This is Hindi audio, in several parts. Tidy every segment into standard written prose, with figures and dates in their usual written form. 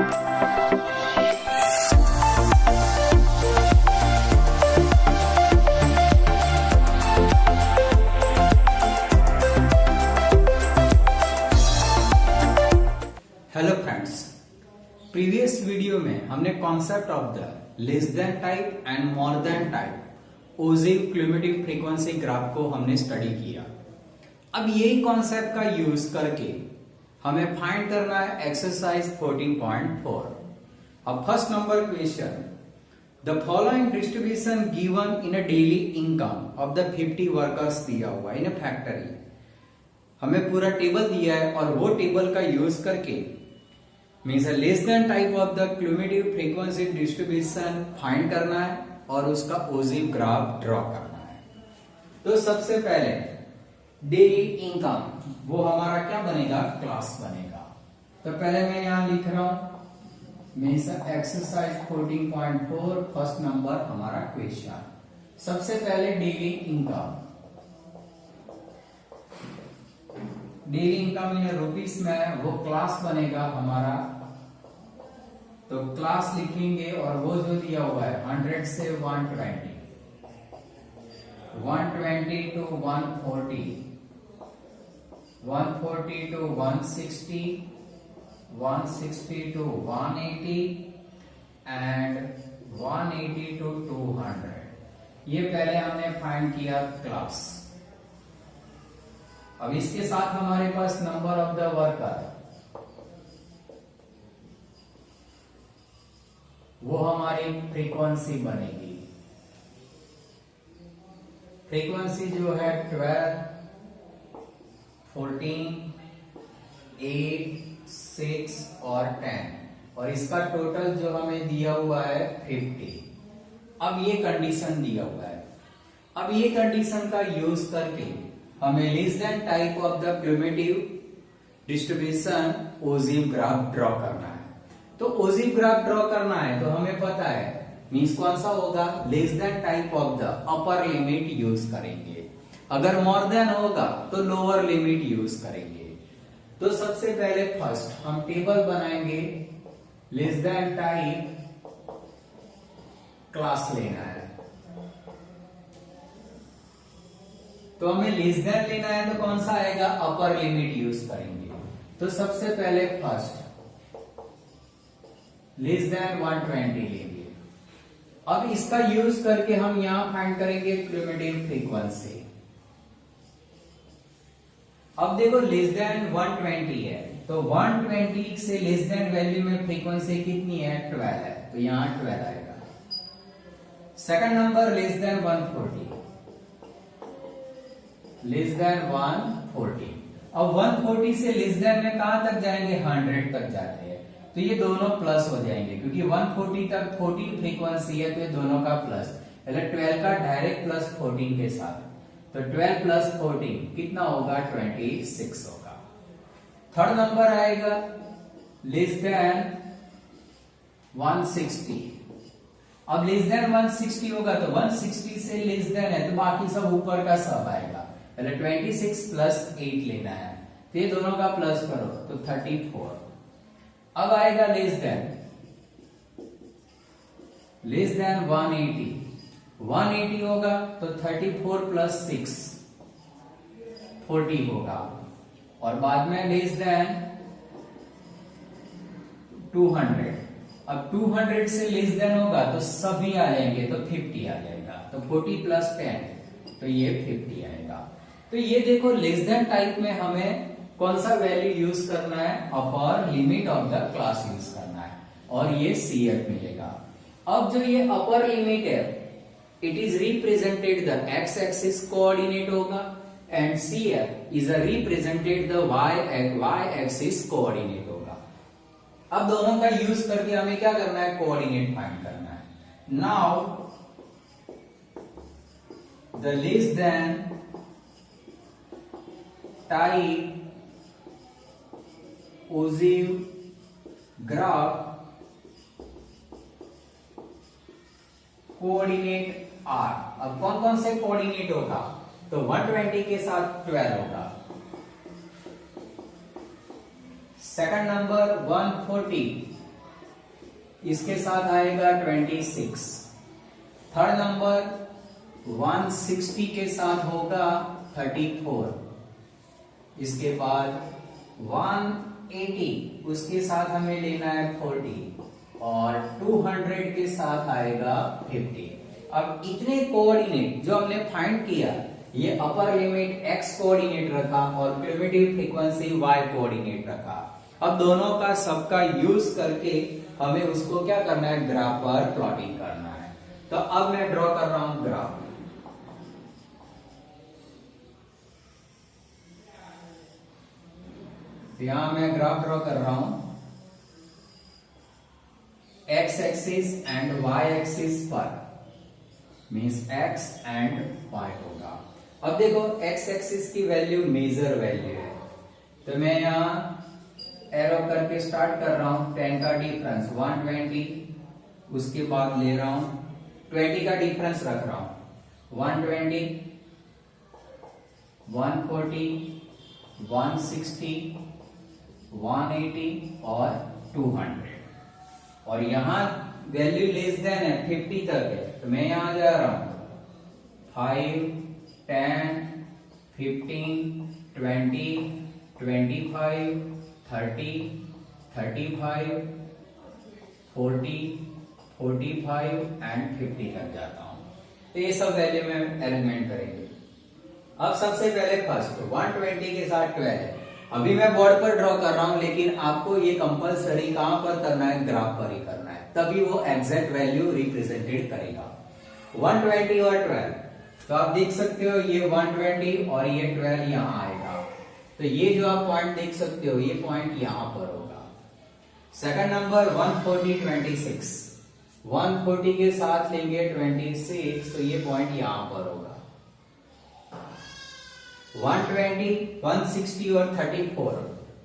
हेलो फ्रेंड्स, प्रीवियस वीडियो में हमने concept of the less than type and more than type ogive cumulative frequency graph को हमने स्टडी किया। अब यही कॉन्सेप्ट का यूज करके हमें फाइंड करना है एक्सरसाइज 14.4। अब first number question, the following distribution given in a daily income of the 50 workers दिया हुआ इन अ फैक्ट्री। हमें पूरा टेबल दिया है और वो टेबल का यूज करके means less than type of the cumulative frequency distribution find करना है और उसका ओजिव ग्राफ ड्रॉ करना है। तो सबसे पहले डेली इनकम, वो हमारा क्या बनेगा, क्लास बनेगा। तो पहले मैं यहां लिख रहा हूं मीन्स एक्सरसाइज 14.4 फर्स्ट नंबर हमारा क्वेश्चन। सबसे पहले daily income, daily income in rupees में वो क्लास बनेगा हमारा। तो क्लास लिखेंगे और वो जो दिया हुआ है 100 से 120, 120 to 140, 140 to 160, 160 to 180 and 180 to 200। ये पहले हमने फाइंड किया क्लास। अब इसके साथ हमारे पास नंबर ऑफ द वर्कर, वो हमारी फ्रीक्वेंसी बनेगी। फ्रीक्वेंसी जो है 12, 14, 8, 6 और 10 और इसका टोटल जो हमें दिया हुआ है 50। अब ये कंडीशन दिया हुआ है। अब ये कंडीशन का यूज करके हमें less than type of the cumulative distribution ogive graph draw करना है। तो ओजिव ग्राफ ड्रॉ करना है तो हमें पता है मींस कौन सा होगा, less than type of the upper limit use करेंगे। अगर मोर देन होगा तो लोअर लिमिट यूज करेंगे। तो सबसे पहले फर्स्ट हम टेबल बनाएंगे, लेस देन टाइप क्लास लेना है। तो हमें लेस देन लेना है तो कौन सा आएगा, अपर लिमिट यूज करेंगे। तो सबसे पहले फर्स्ट लेस देन 120 लेंगे। अब इसका यूज करके हम यहां फाइंड करेंगे क्यूमुलेटिव फ्रीक्वेंसी। अब देखो लेस देन 120 है तो 120 से लेस देन वैल्यू में फ्रीक्वेंसी कितनी है, 12 है। तो यहां 12 आएगा। Second number less than 140, less than 140। अब 140 से लेस देन में कहां तक जाएंगे, 100 तक जाते हैं। तो ये दोनों प्लस हो जाएंगे क्योंकि 140 तक 14 फ्रीक्वेंसी है तो ये दोनों का प्लस, अगर 12 का डायरेक्ट प्लस 14 के साथ। तो 12 प्लस 14 कितना होगा, 26 होगा। थर्ड नंबर आएगा लेस देन 160। अब लेस देन 160 होगा तो 160 से लेस देन है तो बाकी सब ऊपर का सब आएगा। 26 प्लस 8 लेना है तो ये दोनों का प्लस करो तो 34। अब आएगा लेस देन 180, 180 होगा तो 34 प्लस 6 40 होगा। और बाद में लेस देन 200। अब 200 से लेस देन होगा तो सभी आ जाएंगे तो 50 आ जाएगा। तो 40 प्लस 10 तो ये 50 आएगा। तो ये देखो लेस देन टाइप में हमें कौन सा वैल्यू यूज करना है, upper limit of the class use करना है और ये CF मिलेगा। अब जो ये अपर लिमिट है it is represented the x axis coordinate होगा and CF is represented the y axis coordinate होगा। अब दोनों का यूज करके हमें क्या करना है, कोऑर्डिनेट फाइंड करना है। Now the less than type ogive graph coordinate are. अब कौन कौन से कोऑर्डिनेट होगा, तो 120 के साथ 12 होगा। सेकंड नंबर 140 इसके साथ आएगा 26। थर्ड नंबर 160 के साथ होगा 34। इसके बाद 180 उसके साथ हमें लेना है 40 और 200 के साथ आएगा 50। अब इतने कोऑर्डिनेट जो हमने फाइंड किया, ये अपर लिमिट x कोऑर्डिनेट रखा और क्यूमुलेटिव फ्रीक्वेंसी y कोऑर्डिनेट रखा। अब दोनों का सबका यूज करके हमें उसको क्या करना है, ग्राफ पर प्लॉटिंग करना है। तो अब मैं ड्रॉ कर रहा हूं ग्राफ। यहां मैं ग्राफ ड्रॉ कर रहा हूं x axis and y axis पर, मींस x एंड y होगा। अब देखो x एक्सिस की वैल्यू मेजर वैल्यू है, तो मैं यहां एरो करके स्टार्ट कर रहा हूं। 10 का डिफरेंस 120, उसके बाद ले रहा हूं 20 का डिफरेंस रख रहा हूं 120, 140, 160, 180 और 200। और यहां वैल्यू लेस देन है 50 तक है, तो मैं यहां जा रहा हूं 5, 10, 15, 20, 25, 30, 35, 40, 45 एंड 50 तक जाता हूं। तो ये सब वैल्यू में अरेंजमेंट करेंगे। अब सबसे पहले फर्स्ट 120 के साथ 12 है। अभी मैं बोर्ड पर ड्रॉ कर रहा हूं, लेकिन आपको ये कंपलसरी कहां पर करना है, ग्राफ पर ही करना है, तभी वो एग्जैक्ट वैल्यू रिप्रेजेंटेड करेगा। 120 और 12, तो आप देख सकते हो ये 120 और ये 12 यहां आएगा। तो ये जो आप पॉइंट देख सकते हो, ये पॉइंट यहां पर होगा। सेकंड नंबर 140, 26, 140 के साथ लेंगे 26, तो ये पॉइंट यहां पर होगा। 120, 160 और 34,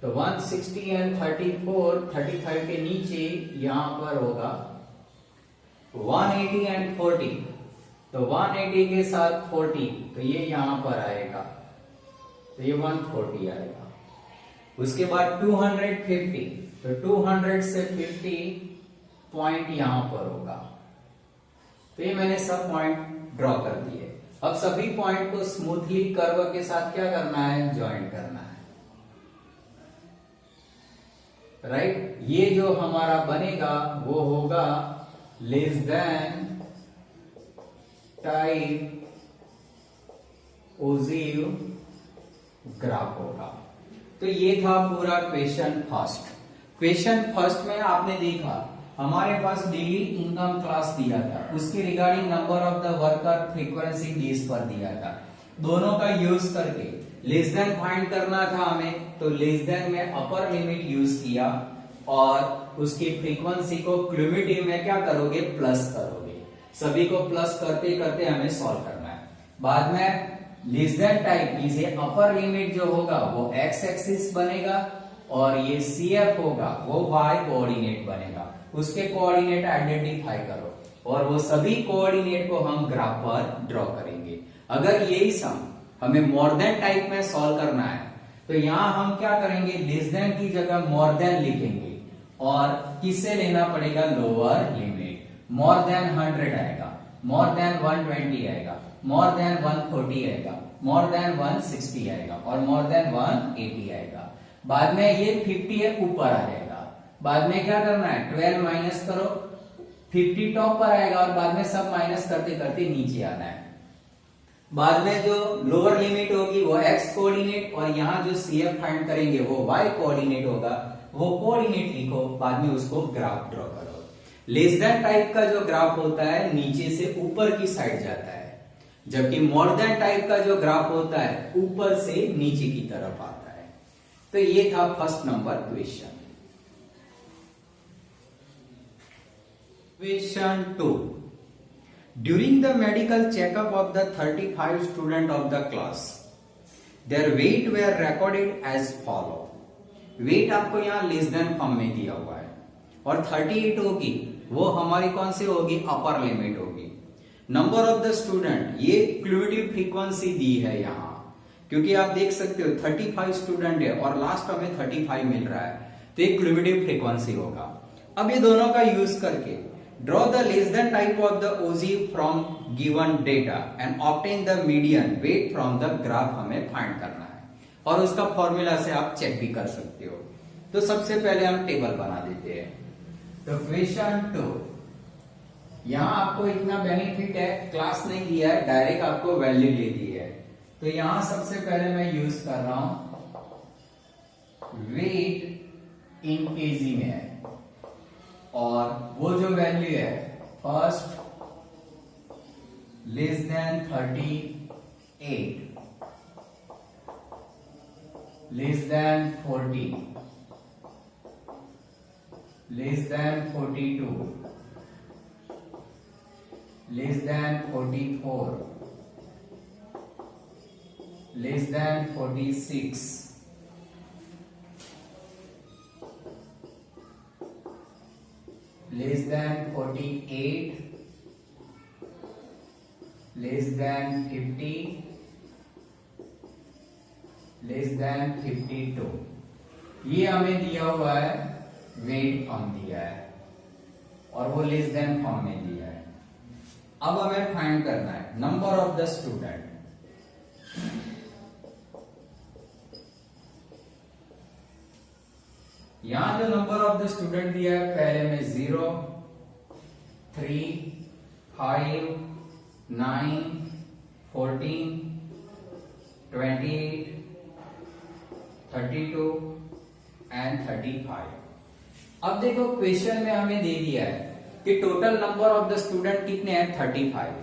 तो 160 एंड 34, 35 के नीचे यहां पर होगा। 180 एंड 40, तो 180 के साथ 40, तो ये यहां पर आएगा, तो ये 140 आएगा। उसके बाद 250, तो 200 से 50 पॉइंट यहां पर होगा। तो ये मैंने सब पॉइंट ड्रॉ कर दिए। अब सभी पॉइंट को स्मूथली कर्व के साथ क्या करना है, ज्वाइन करना है, राइट। ये जो हमारा बनेगा वो होगा less than type ogive graph होगा। तो ये था पूरा क्वेश्चन फर्स्ट। क्वेश्चन फर्स्ट में आपने देखा हमारे पास डेली इनकम क्लास दिया था, उसके regarding number of the worker frequency base पर दिया था। दोनों का यूज करके लेस देन फाइंड करना था हमें, तो लेस देन में अपर लिमिट यूज किया और उसकी फ्रीक्वेंसी को क्यूमुलेटिव में क्या करोगे, प्लस करोगे। सभी को प्लस करते करते हमें सॉल्व करना है। बाद में लेस देन टाइप की से अपर लिमिट जो होगा वो x एक्सिस बनेगा और ये CF होगा वो y कोऑर्डिनेट बनेगा। उसके कोऑर्डिनेट आइडेंटिफाई करो और वो सभी कोऑर्डिनेट को हम ग्राफ पर ड्रॉ करेंगे। अगर यही सम हमें मोर देन टाइप में सॉल्व करना है, तो यहां हम क्या करेंगे, लेस देन की जगह मोर देन लिखेंगे और किससे लेना पड़ेगा, लोअर लिमिट। मोर देन 100 आएगा, मोर देन 120 आएगा, मोर देन 140 आएगा, मोर देन 160 आएगा और मोर देन 180 आएगा। बाद में ये 50 है ऊपर आ जाएगा। बाद में क्या करना है, 12 माइनस करो, 50 टॉप पर आएगा और बाद में सब माइनस करते करते नीचे आना है। बाद में जो लोअर लिमिट होगी वो x कोऑर्डिनेट और यहाँ जो CF फाइंड करेंगे वो y कोऑर्डिनेट होगा। वो कोऑर्डिनेट लिखो, बाद में उसको ग्राफ ड्रॉ करो। लेस देन टाइप का जो ग्राफ होता है नीचे से ऊपर की साइड जाता है, जबकि मोर देन टाइप का जो ग्राफ होता है ऊपर से नीचे की तरफ आता है। तो ये था first number question. Question 2. During the medical checkup of the 35 students of the class, their weight were recorded as follow. Weight आपको यहाँ लेस देन फॉर्म में दिया हुआ है और 38 होगी, वो हमारी कौन सी होगी, अपर लिमिट होगी। नंबर ऑफ द स्टूडेंट, ये क्यूमुलेटिव फ्रीक्वेंसी दी है यहाँ, क्योंकि आप देख सकते हो 35 स्टूडेंट है और लास्ट हमें 35 मिल रहा है, तो ये क्यूमुलेटिव फ्रीक्वेंसी होगा। अब ये दोनों का यूज करके draw the less than type of the ogive from given data and obtain the median weight from the graph हमें फाइंड करना है, और उसका फॉर्मूला से आप चेक भी कर सकते हो। तो सबसे पहले हम टेबल बना देते हैं। तो क्वेश्चन 2, यहां आपको इतना बेनिफिट है, क्लास नहीं दिया है, डायरेक्ट आपको वैल्यू ले दी है। तो यहां सबसे पहले मैं यूज कर रहा हूं वेट इन केजी में है, और वो जो वैल्यू है first less than 38, less than 40, less than 42, less than 44, less than 46, less than 48, less than 50, less than 52। ये हमें दिया हुआ है, वेट फॉर्म दिया है और वो लेस देन फॉर्म में दिया है। अब हमें फाइंड करना है नंबर ऑफ द स्टूडेंट। यहां जो नंबर ऑफ द स्टूडेंट दिया है, पहले में 0, 3, 5, 9, 14, 28, 32 एंड 35। अब देखो क्वेश्चन में हमें दे दिया है कि total number of the student कितने हैं, 35।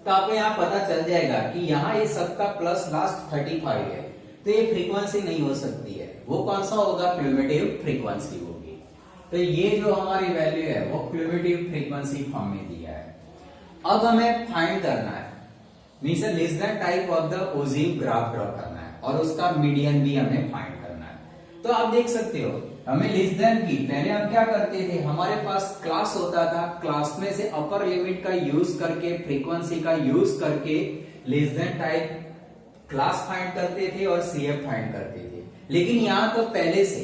तो आपको यहां पता चल जाएगा कि यहां ये सबका प्लस लास्ट 35 है, तो ये फ्रीक्वेंसी नहीं हो सकती है। वो कौन सा होगा, क्यूमुलेटिव फ्रीक्वेंसी होगी। तो ये जो हमारी वैल्यू है वो क्यूमुलेटिव फ्रीक्वेंसी फॉर्म में दिया है। अब हमें फाइंड करना है, means less than type of the ogive graph draw करना है, और उसका मीडियन भी हमें फाइंड करना है। तो आप देख सकते हो हमें लेस देन की, पहले हम क्या करते थे, हमारे पास क्लास होता था, क्लास में से अपर लिमिट का यूज करके, फ्रीक्वेंसी का यूज करके less than type class find करते थे और सीएफ फाइंड करते थे। लेकिन यहां तो पहले से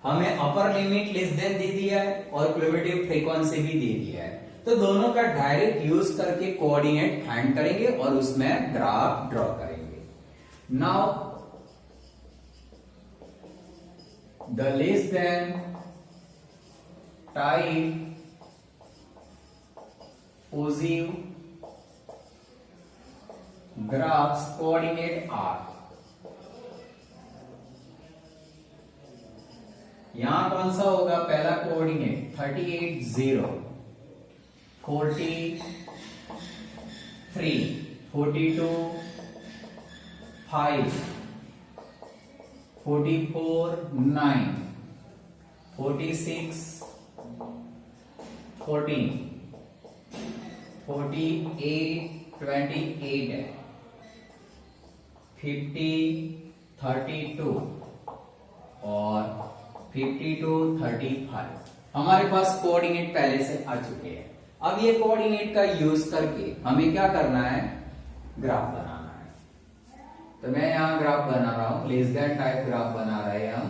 हमें अपर लिमिट लेस देन दे दिया है और क्यूमुलेटिव फ्रीक्वेंसी भी दे दिया है, तो दोनों का डायरेक्ट यूज करके कोऑर्डिनेट फाइंड करेंगे और उसमें ग्राफ ड्रॉ करेंगे। Now the less than type ogive graphs coordinate are. यहां कौन सा होगा, पहला कोऑर्डिनेट 38, 0, 43, 42, 5, 44, 9, 46, 14, 48, 28 है, 50, 32 और 52, 35। हमारे पास कोऑर्डिनेट पहले से आ चुके हैं। अब ये कोऑर्डिनेट का यूज करके हमें क्या करना है, ग्राफ बनाना है। तो मैं यहां ग्राफ बना रहा हूं, लेस देन टाइप ग्राफ बना रहे हैं हम।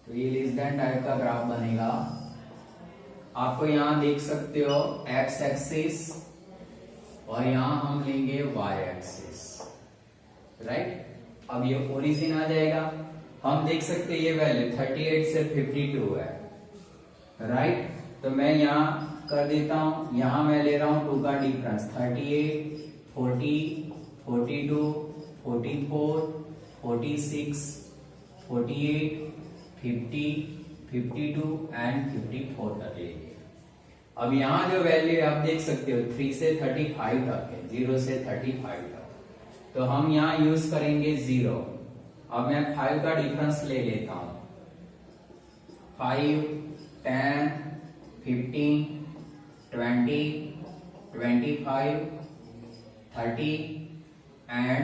तो ये लेस देन टाइप का ग्राफ बनेगा। आपको यहां देख सकते हो एक्स एक्सिस, और यहां हम लेंगे वाई एक्सिस, राइट। अब ये ओरिजिन आ जाएगा, हम देख सकते हैं ये वैल्यू 38 से 52 है, राइट। तो मैं यहां कर देता हूं, यहां मैं ले रहा हूं 2 का डिफरेंस, 38, 40, 42, 44, 46, 48, 50, 52 एंड 54 तक लेंगे। अब यहां जो वैल्यू आप देख सकते हो 3 से 35 तक है, 0 से 35 तक। तो हम यहां यूज करेंगे 0। अब मैं 5 का डिफरेंस ले लेता हूं, 5, 10, 15, 20, 25, 30 एंड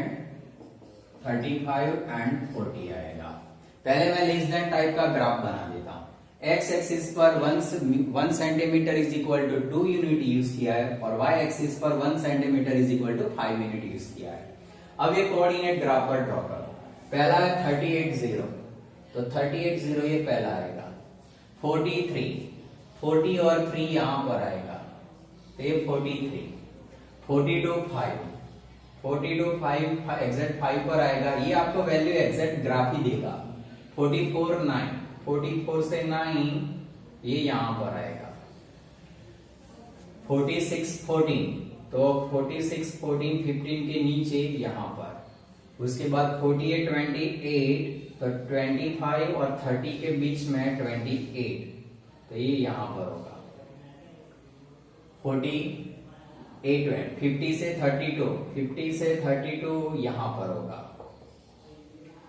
35 एंड 40 आएगा। पहले मैं लेस देन टाइप का ग्राफ बना देता हूं। एक्स एक्सिस पर 1 centimetre is equal to 2 unit use किया है, और वाई एक्सिस पर 1 centimetre is equal to 5 unit use किया है। अब ये कोऑर्डिनेट ग्राफ पर ड्रॉ करो। पहला है 38, 0, तो 38, 0 ये पहला आएगा। 43, 40 और 3 यहां पर आएगा, तो ये 43, 42 5, 42 5 एग्जैक्ट 5 पर आएगा, ये आपको वैल्यू एग्जैक्ट ग्राफ ही देगा। 44 9, 44 से 9 ये यहां पर आएगा। 46 14, तो 46 14 15 के नीचे यहां पर। उसके बाद 48 28, तो 25 और 30 के बीच में 28, तो ये यहां पर होगा। 48 50 से 32, 50 से 32 यहां पर होगा।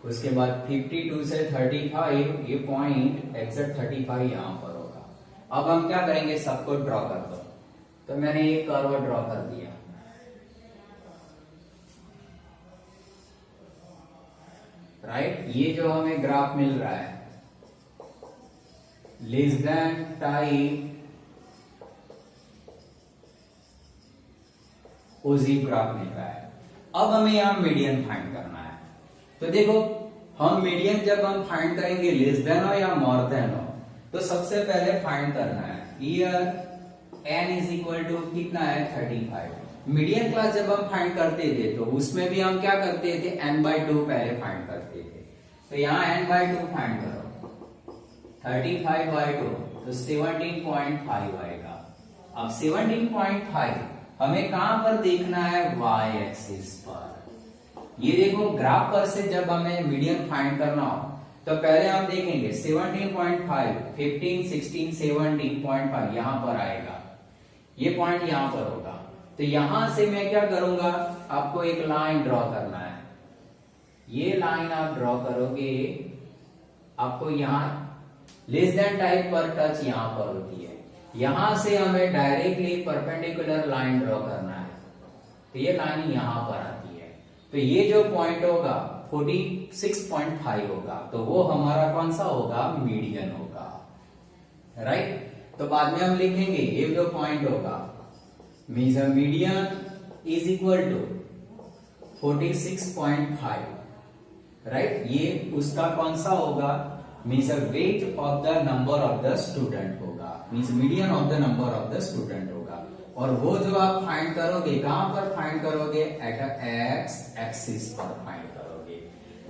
उसके बाद 52 से 35, ये पॉइंट एग्जैक्ट 35 यहां पर होगा। अब हम क्या करेंगे, सबको ड्रॉ कर दो, तो मैंने ये कर्व ड्रॉ कर दिया। राइट, ये जो हमें ग्राफ मिल रहा है less than type ogive graph मिल रहा है। अब हमें यहां मीडियन फाइंड करना है। तो देखो, हम मीडियन जब हम फाइंड करेंगे लेस देन हो या मोर देन हो, तो सबसे पहले फाइंड करना है here n is equal to कितना है 35। मीडियन क्लास जब हम फाइंड करते थे तो उसमें भी हम क्या करते थे, n/2 पहले फाइंड करते थे। तो यहाँ n/2 फाइंड करो, 35/2 तो 17.5 आएगा। अब 17.5 हमें कहां पर देखना है, y एक्सिस पर। ये देखो, ग्राफ पर से जब हमें मीडियन फाइंड करना हो तो पहले हम देखेंगे 17.5, 15 16 17.5 यहां पर आएगा, ये पॉइंट यहां पर होगा। तो यहां से मैं क्या करूंगा, आपको एक लाइन ड्रॉ करना है। ये लाइन आप ड्रॉ करोगे, आपको यहां लेस देन टाइप पर टच यहां पर होती है, यहां से हमें डायरेक्टली परपेंडिकुलर लाइन ड्रॉ करना है। तो ये लाइन यहां पर आती है, तो ये जो पॉइंट होगा 46.5 होगा, तो वो हमारा कौन सा होगा, मीडियन होगा। राइट, तो बाद में हम लिखेंगे ये जो पॉइंट होगा means median is equal to 46.5। Right, ये उसका कौन सा होगा, means weight of the number of the student होगा, means median of the number of the student होगा। और वो जो आप फाइंड करोगे, कहां पर फाइंड करोगे, एट एक्स एक्सिस पर फाइंड करोगे।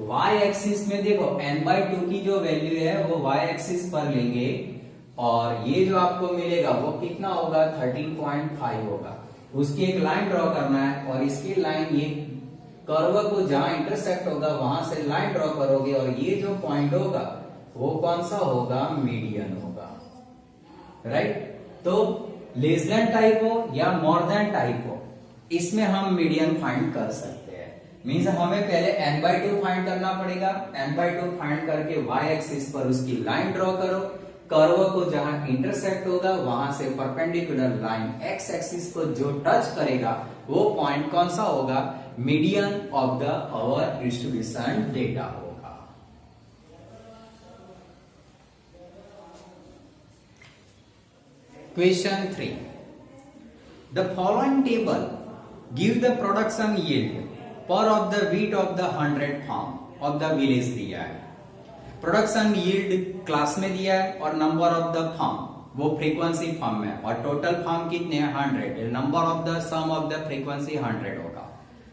y एक्सिस में देखो n/2 की जो वैल्यू है वो y एक्सिस पर लेंगे, और ये जो आपको मिलेगा वो कितना होगा, 13.5 होगा। उसकी एक लाइन ड्रॉ करना है, और इसकी लाइन ये कर्व को जहां इंटरसेक्ट होगा वहां से लाइन ड्रॉ करोगे, और ये जो पॉइंट होगा वो कौन सा होगा, मीडियन होगा। राइट, तो लेस देन टाइप हो या मोर देन टाइप हो, इसमें हम मीडियन फाइंड कर सकते हैं। मीन्स हमें पहले n/2 फाइंड करना पड़ेगा, n/2 फाइंड करके y एक्सिस पर उसकी लाइन ड्रॉ करो, कर्व को जहां इंटरसेक्ट होगा वहां से परपेंडिकुलर लाइन x एक्सिस को जो टच करेगा वो पॉइंट कौन सा होगा, median of the our distribution data होगा। Question 3, the following table give the production yield per of the wheat of the 100 farm of the village दिया है। प्रोडक्शन यील्ड क्लास में दिया है, और नंबर ऑफ द फार्म वो फ्रीक्वेंसी फार्म में, और टोटल फार्म कितने हैं 100, number of the sum of the frequency 100 होगा।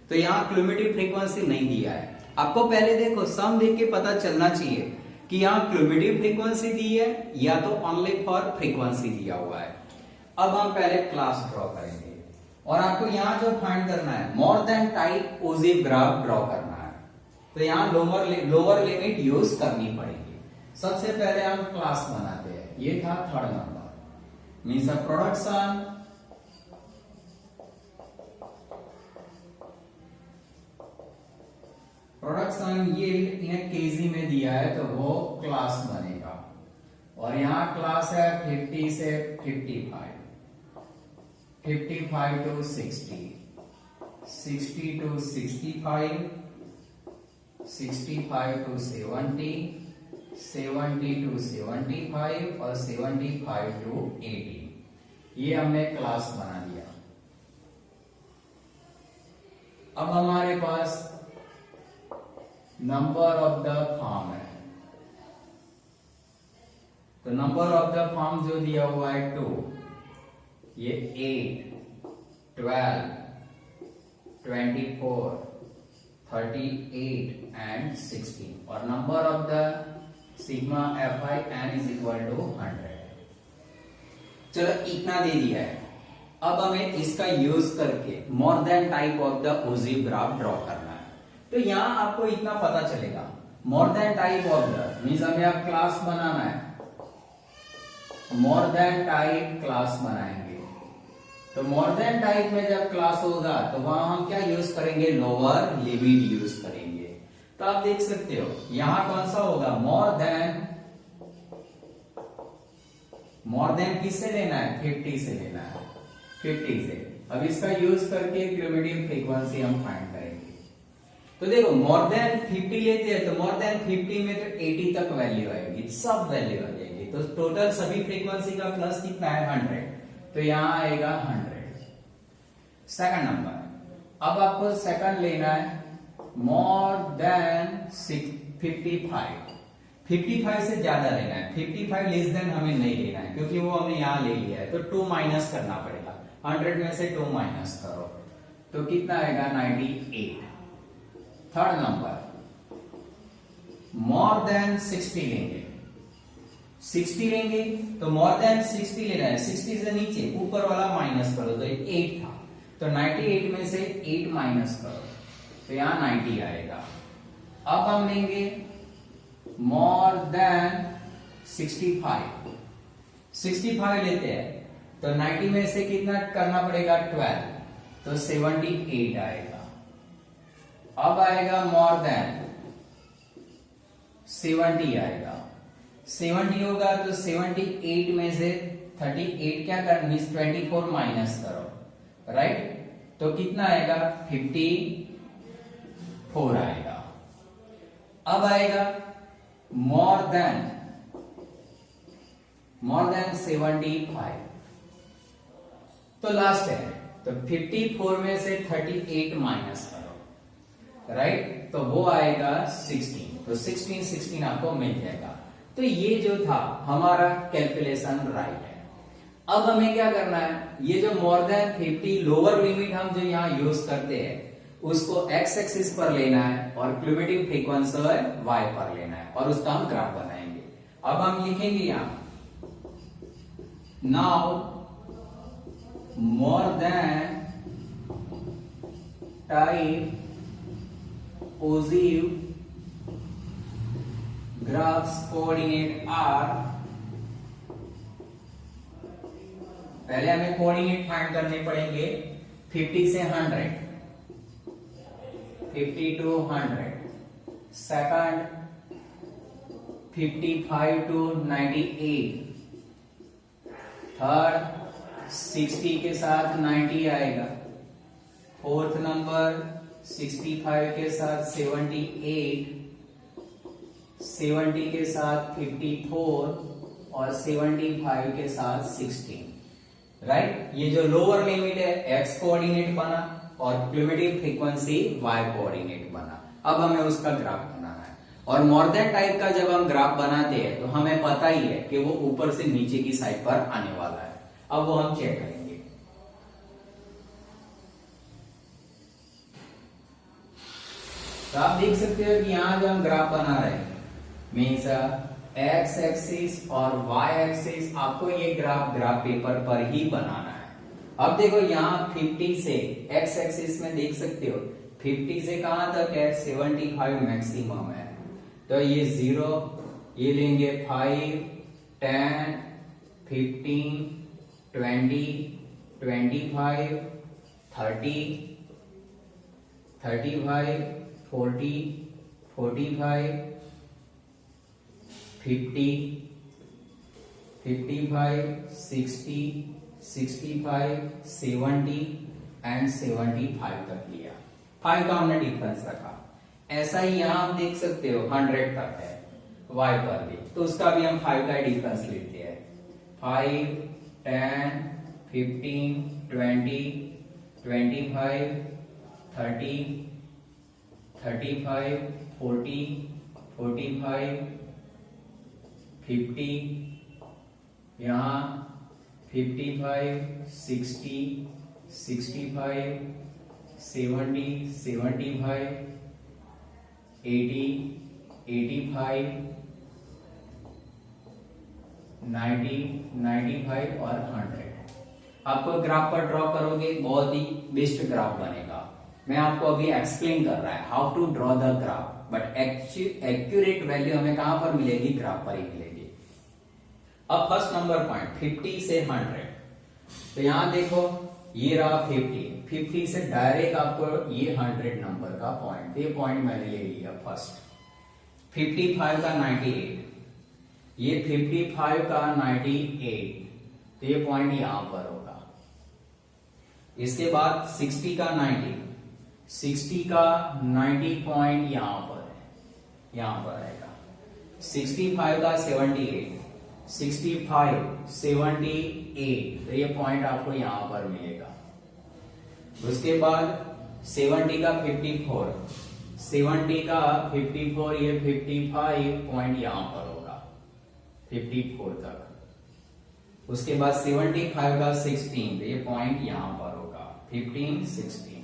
तो यहाँ क्यूमुलेटिव फ्रीक्वेंसी नहीं दिया है। आपको पहले देखो सम देख के पता चलना चाहिए कि यहाँ क्यूमुलेटिव फ्रीक्वेंसी दी है या तो ओनली फॉर फ्रीक्वेंसी दिया हुआ है। अब हम पहले क्लास ड्रॉ करेंगे, और आपको यहाँ जो फाइंड करना है मोर than type ogive graph draw करना है। तो यहाँ लोअर लिमिट यूज करनी पड़ेगी। सबसे पहले हम क्लास बनाते हैं, ये था third number, means production yield in KG में दिया है, तो वो क्लास बनेगा। और यहाँ क्लास है 50 से 55, 55 to 60, 60 to 65, 65 to 70, 70 to 75 और 75 to 80। ये हमने क्लास बना दिया। अब हमारे पास नंबर ऑफ द फार्म है, तो नंबर ऑफ द फॉर्म जो दिया हुआ है 2, ये 8, 12, 24, 38 एंड 16 और number of the sigma fi n is equal to 100। चलो इतना दे दिया है, अब हमें इसका यूज करके more than type of the ogive graph draw करना है। तो यहां आपको इतना पता चलेगा, more than type of the means हमें अब क्लास बनाना है, मोर देन टाइप क्लास बनाएंगे। तो मोर देन टाइप में जब क्लास होगा तो वहां हम क्या यूज करेंगे, लोअर लिमिट यूज करेंगे। तो आप देख सकते हो यहां कौन सा होगा, मोर देन किससे लेना है, 50 से लेना है, 50 से। अब इसका यूज करके क्यूमुलेटिव फ्रीक्वेंसी हम फाइंड करेंगे। तो देखो मोर देन 50 लेते हैं तो मोर देन 50 में तो 80 तक वैल्यू आएगी, सब वैल्यू आ जाएगी। तो टोटल सभी फ्रीक्वेंसी का प्लस कितना है, 100। तो यहां आएगा 100। सेकंड नंबर, अब आपको सेकंड लेना है मोर देन 55। 55 से ज्यादा लेना है, 55 लेस देन हमें नहीं लेना है क्योंकि वो हमने यहां ले लिया है। तो 2 माइनस करना पड़ेगा, 100 में से 2 माइनस करो तो कितना आएगा, 98। थर्ड नंबर, मोर देन 60 लेंगे, 60 लेंगे तो मोर देन 60 लेना है, 60 से नीचे ऊपर वाला माइनस करो तो 8 था, तो 98 में से 8 माइनस करो तो यहां 90 आएगा। अब हम लेंगे मोर देन 65, 65 लेते हैं तो 90 में से कितना करना पड़ेगा, 12, तो 78 आएगा। अब आएगा मोर देन 70 आएगा, 70 होगा तो 78 में से 38 क्या कर, मीन्स 24 माइनस करो, राइट। तो कितना आएगा, 54 आएगा। अब आएगा मोर देन 75, तो लास्ट है, तो 54 में से 38 माइनस करो, राइट। तो वो आएगा 16, तो 16 आपको मिल जाएगा। तो ये जो था हमारा कैलकुलेशन राइट है। अब हमें क्या करना है, ये जो मोर देन 50 लोअर लिमिट हम जो यहाँ यूज करते हैं उसको एक्स एक्सिस पर लेना है और क्यूमुलेटिव फ्रीक्वेंसी वाई पर लेना है और उसका हम ग्राफ बनाएंगे। अब हम लिखेंगे यहां, now more than type ogive graphs coordinate are, पहले हमें कोऑर्डिनेट फाइंड करने पड़ेंगे 50 से 100, 50 to 100, सेकंड 55 to 98, थर्ड 60 के साथ 90 आएगा, फोर्थ नंबर 65 के साथ 78, 70 के साथ 54 और 75 के साथ 16, राइट। ये जो लोअर लिमिट है एक्स कोऑर्डिनेट बना और क्यूमुलेटिव फ्रीक्वेंसी वाई कोऑर्डिनेट बना। अब हमें उसका ग्राफ बनाना है और मोर देन टाइप का जब हम ग्राफ बनाते हैं तो हमें पता ही है कि वो ऊपर से नीचे की साइड पर आने वाला है। अब वो हम चेक करेंगे। तो आप देख सकते हो कि यहां जो हम ग्राफ बना रहे हैं मीन्स एक्स एक्सिस और वाई एक्सिस, आपको ये ग्राफ पेपर पर ही बनाना है। अब देखो यहाँ 50 से एक्स एक्सिस में देख सकते हो 50 से कहां तक है, 75 मैक्सिमम है। तो ये 0, ये लेंगे 5, 10, 15, 20, 25, 30, 35, 40, 45, 50, 55, 60, 65, 70 एंड 75 तक लिया। 5 का हमने डिफरेंस रखा। ऐसा ही यहां आप देख सकते हो 100 तक है y पर भी, तो उसका भी हम 5 का डिफरेंस लेते हैं। 5, 10, 15, 20, 25, 30, 35, 40, 45, 50, यहाँ 55, 60, 65, 70, 75, 80, 85, 90, 95 और 100। आपको ग्राफ पर ड्रॉ करोगे बहुत ही बेस्ट ग्राफ बनेगा। मैं आपको अभी एक्सप्लेन कर रहा है how to draw the graph, but accurate value हमें कहां पर मिलेगी, ग्राफ पर ही मिलेगी। अब फर्स्ट नंबर पॉइंट 50 से 100, तो यहां देखो ये रहा 50 से डायरेक्ट आपको ये 100 नंबर का पॉइंट, ये पॉइंट मैंने ले लिया फर्स्ट। 55 का 98, ये 55 का 98, तो ये पॉइंट यहां पर होगा। इसके बाद 60 का 90, 60 का 90 पॉइंट यहां पर है, यहां पर आएगा। 65 का 78, 65, 78, तो ये पॉइंट आपको यहां पर मिलेगा। उसके बाद 70 का 54, 70 का 54, ये 55 पॉइंट यहां पर होगा 54 तक। उसके बाद 75 का 16, तो ये पॉइंट यहां पर होगा 15, 16,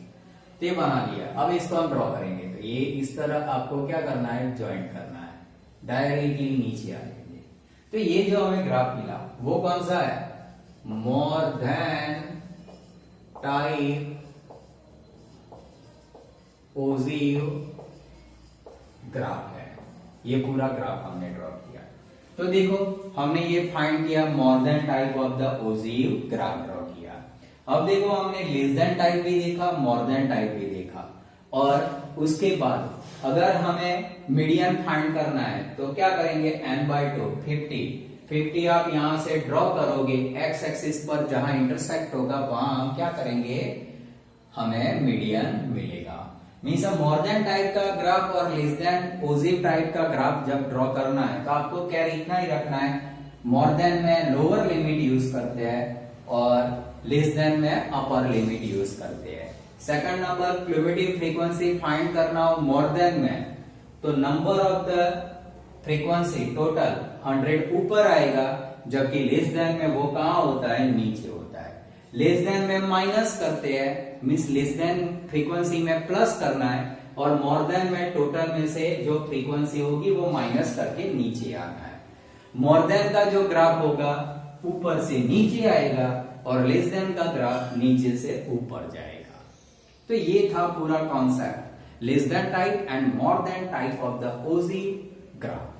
तो ये बना लिया। अब इसको हम ड्रॉ करेंगे, तो ये इस तरह आपको क्या करना है, ज्वाइंट करना है, डायरेक्टली नीचे आ जाएंगे। तो ये जो हमें ग्राफ मिला वो कौन सा है, मोर देन टाइप ओजिव ग्राफ है। ये पूरा ग्राफ हमने ड्रॉ किया। तो देखो हमने ये फाइंड किया, more than type of the ogive graph draw किया। अब देखो हमने लेस देन टाइप भी देखा, मोर देन टाइप भी देखा, और उसके बाद अगर हमें मीडियन फाइंड करना है तो क्या करेंगे, n/2 50 आप यहां से ड्रॉ करोगे, x एक्सिस पर जहां इंटरसेक्ट होगा वहां हम क्या करेंगे, हमें मीडियन मिलेगा। मीन्स मोर देन टाइप का ग्राफ और लेस देन ओजिव टाइप का ग्राफ जब ड्रॉ करना है तो आपको क्या इतना ही रखना है, मोर देन में लोअर लिमिट यूज करते हैं और लेस देन में अपर लिमिट यूज करते हैं। Second number cumulative frequency find करना हो मोर देन में, तो number of the frequency total 100 ऊपर आएगा, जबकि लेस देन में वो कहां होता है, नीचे होता है। लेस देन में माइनस करते हैं, मीन्स लेस देन फ्रीक्वेंसी में प्लस करना है, और मोर देन में टोटल में से जो फ्रीक्वेंसी होगी वो माइनस करके नीचे आना है। मोर देन का जो ग्राफ होगा ऊपर से नीचे आएगा और लेस देन का ग्राफ नीचे से ऊपर जाएगा। तो ये था पूरा concept less than type and more than type of the ogive graph.